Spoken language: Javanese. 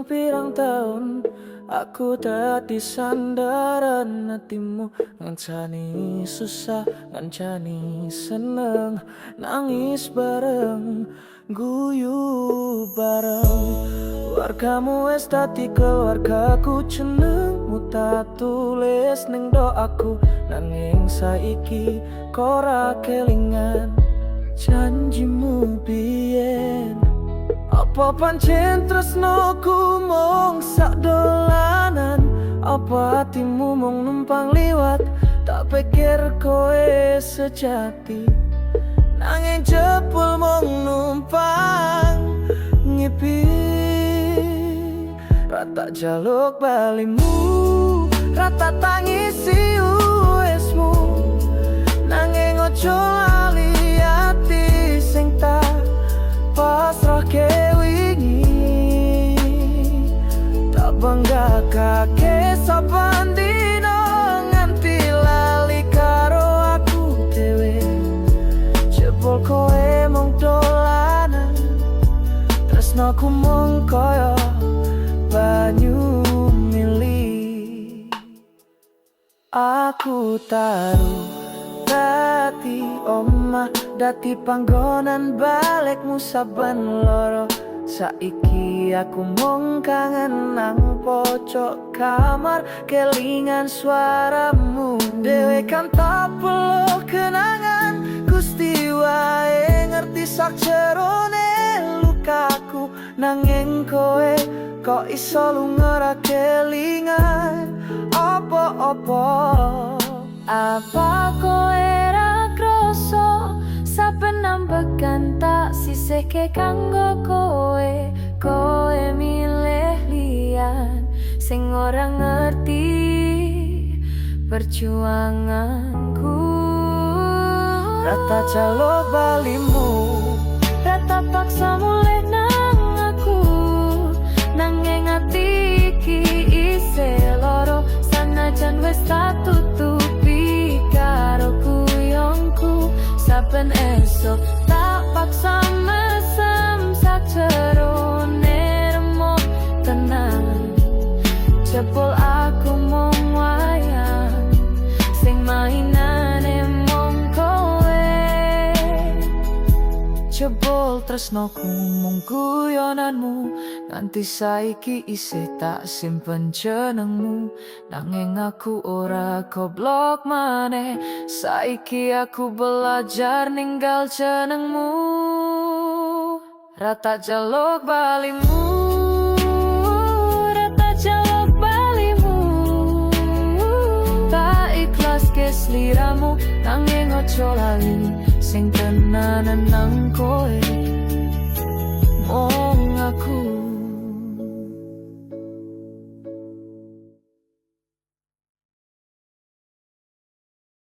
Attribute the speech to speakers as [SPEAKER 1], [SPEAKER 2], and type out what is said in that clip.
[SPEAKER 1] pirang-pirang tahun aku dadi sandaran hatimu. Ngancani susah, ngancani seneng, nangis bareng, guyu bareng. Wargamu wis dadi keluargaku, jenengmu tak tulis ning doaku. Nanging saiki kora kelingan janjimu biyen. Apa pancen tresnoku mung sak dolanan? Apa hatimu mung numpang liwat? Tak pikir kowe sejati, nanging jebul mung numpang ngipi. Rata jaluk balimu, rata tangisi uesmu, nanging ojo lali ati sing tak pasrahke wingi. Tak bangga kake saben dino nganti lali karo aku dhewe. Jebul kowe mung dolanan, tresnaku mung koyo banyu mili. Aku taruh dadi omah, dadi panggonan balekmu saben loro. Saiki aku mung kangen nang pojok kamar, kelingan suaramu dewe kan tak perlu kenangan. Gusti wae ngerti sak jerone lukaku, nanging kowe kok iso lunga kelingan apa-apa. Apa kowe ra kroso saben ambekan tak sisihke kanggo kowe. Kowe milih liyan sing ora ngerti perjuanganku. Rata jaluk balimu, rata paksa mulih nang aku, nanging ati iki isih loro. Sanajan wis tak tutupi karo kuyongku, saben esok tak paksa mesem sakjerone remuk tenang. Jebul aku mung wayang sing mainane mung kowe. Jebul tresnoku mung guyonanmu, nganti saiki isih tak simpen jenengmu. Nanging aku ora goblok maneh, saiki aku belajar ninggal jenengmu. Rata jaluk balimu, rata jaluk balimu. Tak ikhlas ke sliramu, nanging ojo lali sing tenanan nang kowe.